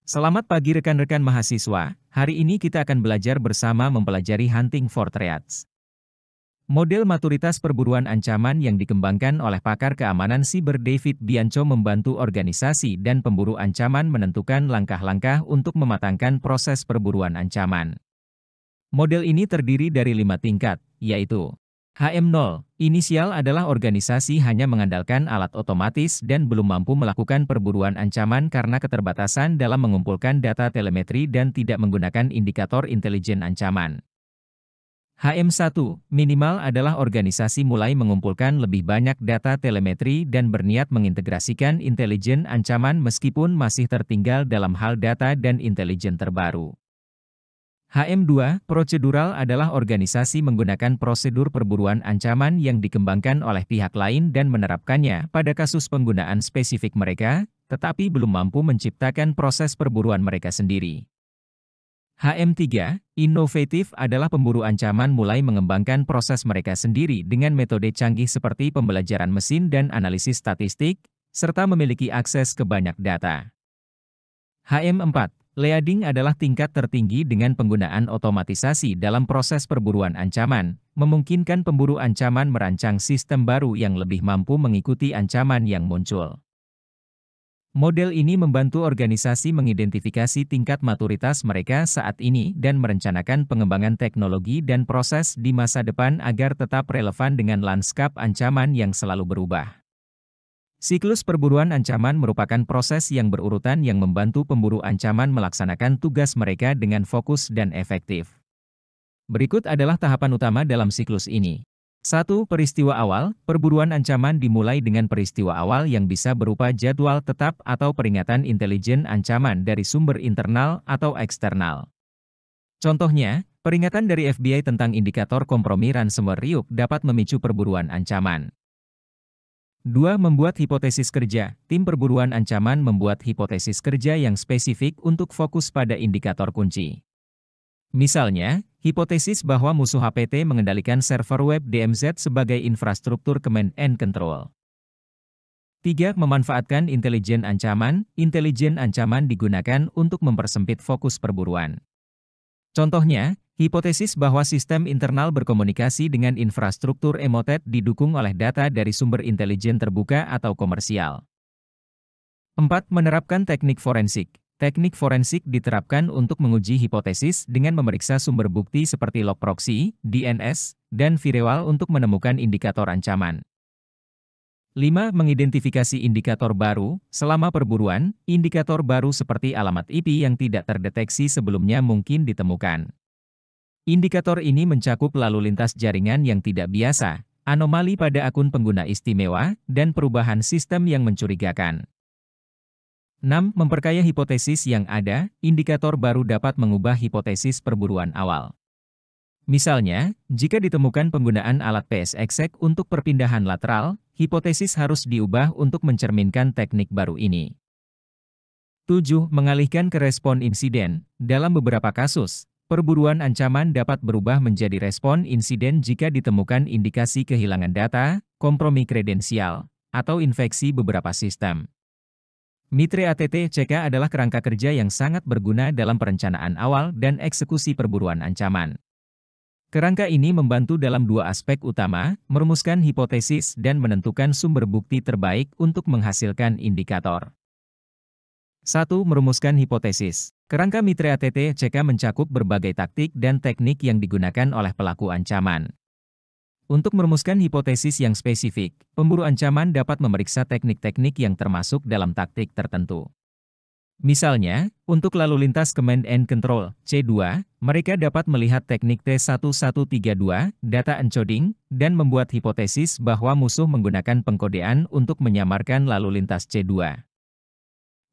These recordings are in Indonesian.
Selamat pagi rekan-rekan mahasiswa, hari ini kita akan belajar bersama mempelajari Hunting for Threats. Model maturitas perburuan ancaman yang dikembangkan oleh pakar keamanan siber David Bianco membantu organisasi dan pemburu ancaman menentukan langkah-langkah untuk mematangkan proses perburuan ancaman. Model ini terdiri dari 5 tingkat, yaitu HM0, inisial adalah organisasi hanya mengandalkan alat otomatis dan belum mampu melakukan perburuan ancaman karena keterbatasan dalam mengumpulkan data telemetri dan tidak menggunakan indikator intelijen ancaman. HM1, minimal adalah organisasi mulai mengumpulkan lebih banyak data telemetri dan berniat mengintegrasikan intelijen ancaman meskipun masih tertinggal dalam hal data dan intelijen terbaru. HM2, prosedural adalah organisasi menggunakan prosedur perburuan ancaman yang dikembangkan oleh pihak lain dan menerapkannya pada kasus penggunaan spesifik mereka, tetapi belum mampu menciptakan proses perburuan mereka sendiri. HM3, inovatif adalah pemburu ancaman mulai mengembangkan proses mereka sendiri dengan metode canggih seperti pembelajaran mesin dan analisis statistik, serta memiliki akses ke banyak data. HM4, leading adalah tingkat tertinggi dengan penggunaan otomatisasi dalam proses perburuan ancaman, memungkinkan pemburu ancaman merancang sistem baru yang lebih mampu mengikuti ancaman yang muncul. Model ini membantu organisasi mengidentifikasi tingkat maturitas mereka saat ini dan merencanakan pengembangan teknologi dan proses di masa depan agar tetap relevan dengan lanskap ancaman yang selalu berubah. Siklus perburuan ancaman merupakan proses yang berurutan yang membantu pemburu ancaman melaksanakan tugas mereka dengan fokus dan efektif. Berikut adalah tahapan utama dalam siklus ini. 1. Peristiwa awal. Perburuan ancaman dimulai dengan peristiwa awal yang bisa berupa jadwal tetap atau peringatan intelijen ancaman dari sumber internal atau eksternal. Contohnya, peringatan dari FBI tentang indikator kompromi ransomware Ryuk dapat memicu perburuan ancaman. 2. Membuat hipotesis kerja. Tim perburuan ancaman membuat hipotesis kerja yang spesifik untuk fokus pada indikator kunci. Misalnya, hipotesis bahwa musuh HPT mengendalikan server web DMZ sebagai infrastruktur command and control. 3. Memanfaatkan intelijen ancaman. Intelijen ancaman digunakan untuk mempersempit fokus perburuan. Contohnya, hipotesis bahwa sistem internal berkomunikasi dengan infrastruktur emotet didukung oleh data dari sumber intelijen terbuka atau komersial. 4. Menerapkan teknik forensik. Teknik forensik diterapkan untuk menguji hipotesis dengan memeriksa sumber bukti seperti log proxy, DNS, dan firewall untuk menemukan indikator ancaman. 5. Mengidentifikasi indikator baru. Selama perburuan, indikator baru seperti alamat IP yang tidak terdeteksi sebelumnya mungkin ditemukan. Indikator ini mencakup lalu lintas jaringan yang tidak biasa, anomali pada akun pengguna istimewa, dan perubahan sistem yang mencurigakan. 6. Memperkaya hipotesis yang ada. Indikator baru dapat mengubah hipotesis perburuan awal. Misalnya, jika ditemukan penggunaan alat PSExec untuk perpindahan lateral, hipotesis harus diubah untuk mencerminkan teknik baru ini. 7. Mengalihkan ke respon insiden. Dalam beberapa kasus, perburuan ancaman dapat berubah menjadi respon insiden jika ditemukan indikasi kehilangan data, kompromi kredensial, atau infeksi beberapa sistem. Mitre ATT-CK adalah kerangka kerja yang sangat berguna dalam perencanaan awal dan eksekusi perburuan ancaman. Kerangka ini membantu dalam dua aspek utama, merumuskan hipotesis dan menentukan sumber bukti terbaik untuk menghasilkan indikator. 1. Merumuskan hipotesis. Kerangka Mitre ATT-CK mencakup berbagai taktik dan teknik yang digunakan oleh pelaku ancaman. Untuk merumuskan hipotesis yang spesifik, pemburu ancaman dapat memeriksa teknik-teknik yang termasuk dalam taktik tertentu. Misalnya, untuk lalu lintas command and control, C2, mereka dapat melihat teknik T1132, data encoding, dan membuat hipotesis bahwa musuh menggunakan pengkodean untuk menyamarkan lalu lintas C2.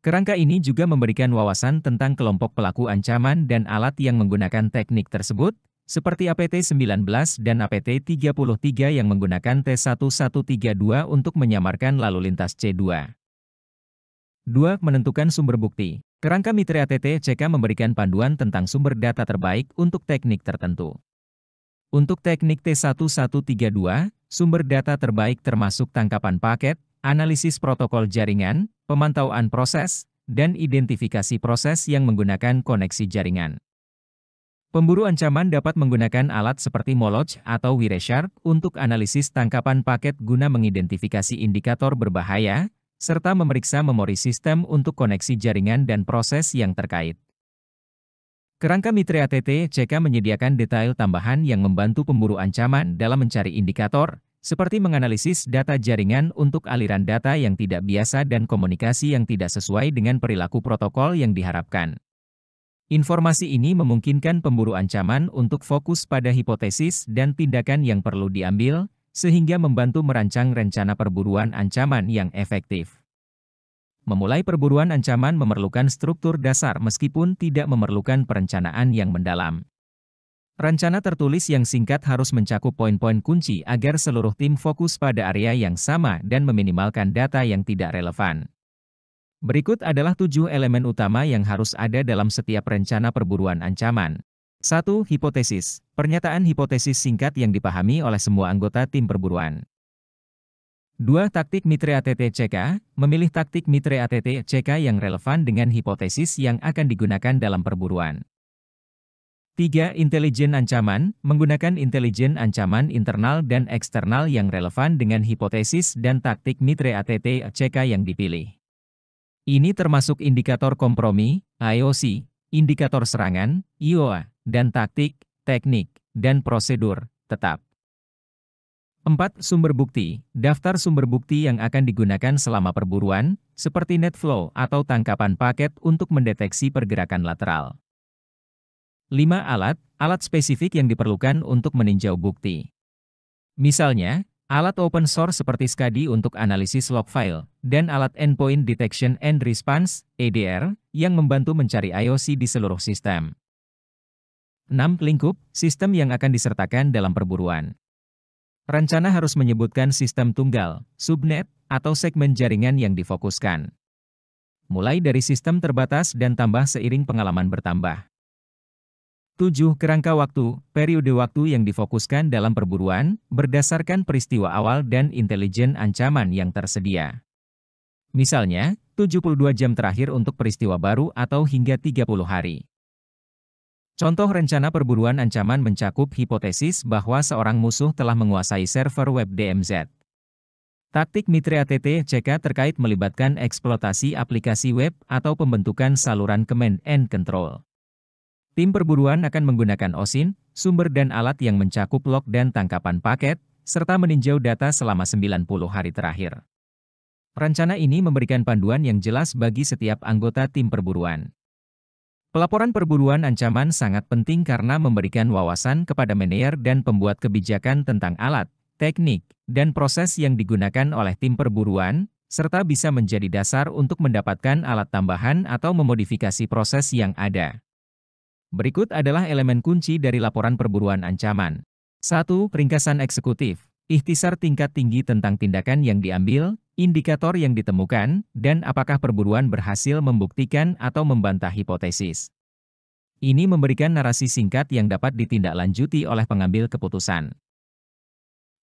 Kerangka ini juga memberikan wawasan tentang kelompok pelaku ancaman dan alat yang menggunakan teknik tersebut, seperti APT-19 dan APT-33 yang menggunakan T1132 untuk menyamarkan lalu lintas C2. 2. Menentukan sumber bukti. Kerangka Mitre ATT-CK memberikan panduan tentang sumber data terbaik untuk teknik tertentu. Untuk teknik T1132, sumber data terbaik termasuk tangkapan paket, analisis protokol jaringan, pemantauan proses, dan identifikasi proses yang menggunakan koneksi jaringan. Pemburu ancaman dapat menggunakan alat seperti Molotch atau Wireshark untuk analisis tangkapan paket guna mengidentifikasi indikator berbahaya, serta memeriksa memori sistem untuk koneksi jaringan dan proses yang terkait. Kerangka Mitre ATT-CK menyediakan detail tambahan yang membantu pemburu ancaman dalam mencari indikator, seperti menganalisis data jaringan untuk aliran data yang tidak biasa dan komunikasi yang tidak sesuai dengan perilaku protokol yang diharapkan. Informasi ini memungkinkan pemburu ancaman untuk fokus pada hipotesis dan tindakan yang perlu diambil, sehingga membantu merancang rencana perburuan ancaman yang efektif. Memulai perburuan ancaman memerlukan struktur dasar meskipun tidak memerlukan perencanaan yang mendalam. Rencana tertulis yang singkat harus mencakup poin-poin kunci agar seluruh tim fokus pada area yang sama dan meminimalkan data yang tidak relevan. Berikut adalah 7 elemen utama yang harus ada dalam setiap rencana perburuan ancaman. 1. Hipotesis. Pernyataan hipotesis singkat yang dipahami oleh semua anggota tim perburuan. 2. Taktik Mitre ATT-CK. Memilih taktik Mitre ATT-CK yang relevan dengan hipotesis yang akan digunakan dalam perburuan. 3. Intelijen ancaman. Menggunakan intelijen ancaman internal dan eksternal yang relevan dengan hipotesis dan taktik Mitre ATT-CK yang dipilih. Ini termasuk indikator kompromi, IOC, indikator serangan, IOA, dan taktik, teknik, dan prosedur, tetap. 4. Sumber bukti. Daftar sumber bukti yang akan digunakan selama perburuan, seperti netflow atau tangkapan paket untuk mendeteksi pergerakan lateral. 5. Alat spesifik yang diperlukan untuk meninjau bukti. Misalnya, alat open source seperti SCADI untuk analisis log file, dan alat Endpoint Detection and Response, EDR, yang membantu mencari IOC di seluruh sistem. 6. Lingkup, sistem yang akan disertakan dalam perburuan. Rencana harus menyebutkan sistem tunggal, subnet, atau segmen jaringan yang difokuskan. Mulai dari sistem terbatas dan tambah seiring pengalaman bertambah. 7. Kerangka waktu, periode waktu yang difokuskan dalam perburuan, berdasarkan peristiwa awal dan intelijen ancaman yang tersedia. Misalnya, 72 jam terakhir untuk peristiwa baru atau hingga 30 hari. Contoh rencana perburuan ancaman mencakup hipotesis bahwa seorang musuh telah menguasai server web DMZ. Taktik Mitre ATT-CK terkait melibatkan eksploitasi aplikasi web atau pembentukan saluran command and control. Tim perburuan akan menggunakan OSINT, sumber dan alat yang mencakup log dan tangkapan paket, serta meninjau data selama 90 hari terakhir. Rencana ini memberikan panduan yang jelas bagi setiap anggota tim perburuan. Pelaporan perburuan ancaman sangat penting karena memberikan wawasan kepada manajer dan pembuat kebijakan tentang alat, teknik, dan proses yang digunakan oleh tim perburuan, serta bisa menjadi dasar untuk mendapatkan alat tambahan atau memodifikasi proses yang ada. Berikut adalah elemen kunci dari laporan perburuan ancaman. 1. Ringkasan eksekutif. Ikhtisar tingkat tinggi tentang tindakan yang diambil, indikator yang ditemukan, dan apakah perburuan berhasil membuktikan atau membantah hipotesis. Ini memberikan narasi singkat yang dapat ditindaklanjuti oleh pengambil keputusan.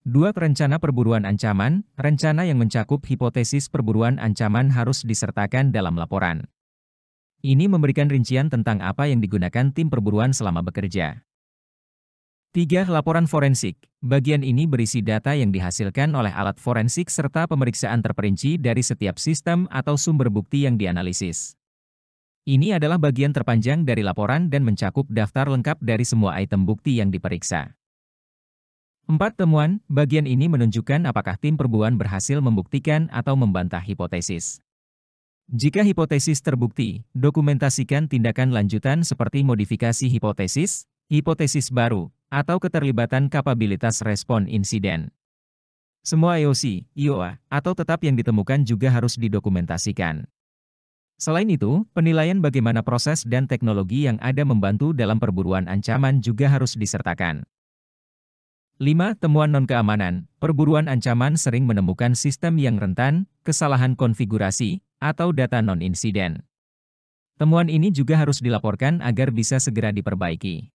2. Rencana perburuan ancaman. Rencana yang mencakup hipotesis perburuan ancaman harus disertakan dalam laporan. Ini memberikan rincian tentang apa yang digunakan tim perburuan selama bekerja. 3. Laporan forensik. Bagian ini berisi data yang dihasilkan oleh alat forensik serta pemeriksaan terperinci dari setiap sistem atau sumber bukti yang dianalisis. Ini adalah bagian terpanjang dari laporan dan mencakup daftar lengkap dari semua item bukti yang diperiksa. 4. Temuan. Bagian ini menunjukkan apakah tim perburuan berhasil membuktikan atau membantah hipotesis. Jika hipotesis terbukti, dokumentasikan tindakan lanjutan seperti modifikasi hipotesis, hipotesis baru, atau keterlibatan kapabilitas respon insiden. Semua IOC, IOA, atau tetap yang ditemukan juga harus didokumentasikan. Selain itu, penilaian bagaimana proses dan teknologi yang ada membantu dalam perburuan ancaman juga harus disertakan. 5. Temuan non-keamanan. Perburuan ancaman sering menemukan sistem yang rentan, kesalahan konfigurasi, atau data non-insiden. Temuan ini juga harus dilaporkan agar bisa segera diperbaiki.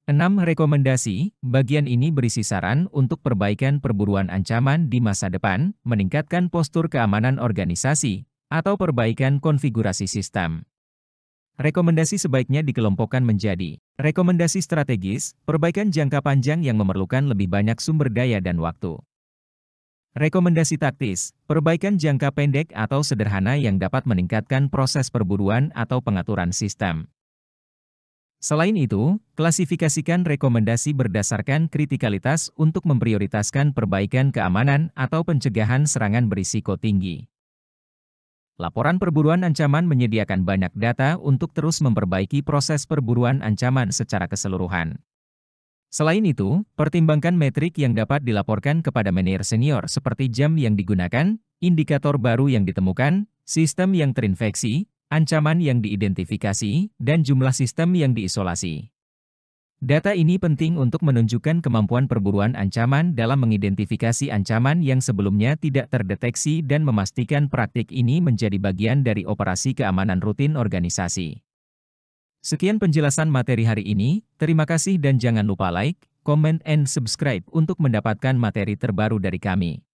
6. Rekomendasi. Bagian ini berisi saran untuk perbaikan perburuan ancaman di masa depan, meningkatkan postur keamanan organisasi, atau perbaikan konfigurasi sistem. Rekomendasi sebaiknya dikelompokkan menjadi rekomendasi strategis, perbaikan jangka panjang yang memerlukan lebih banyak sumber daya dan waktu. Rekomendasi taktis, perbaikan jangka pendek atau sederhana yang dapat meningkatkan proses perburuan atau pengaturan sistem. Selain itu, klasifikasikan rekomendasi berdasarkan kritikalitas untuk memprioritaskan perbaikan keamanan atau pencegahan serangan berisiko tinggi. Laporan perburuan ancaman menyediakan banyak data untuk terus memperbaiki proses perburuan ancaman secara keseluruhan. Selain itu, pertimbangkan metrik yang dapat dilaporkan kepada manajer senior seperti jam yang digunakan, indikator baru yang ditemukan, sistem yang terinfeksi, ancaman yang diidentifikasi, dan jumlah sistem yang diisolasi. Data ini penting untuk menunjukkan kemampuan perburuan ancaman dalam mengidentifikasi ancaman yang sebelumnya tidak terdeteksi dan memastikan praktik ini menjadi bagian dari operasi keamanan rutin organisasi. Sekian penjelasan materi hari ini, terima kasih dan jangan lupa like, comment, and subscribe untuk mendapatkan materi terbaru dari kami.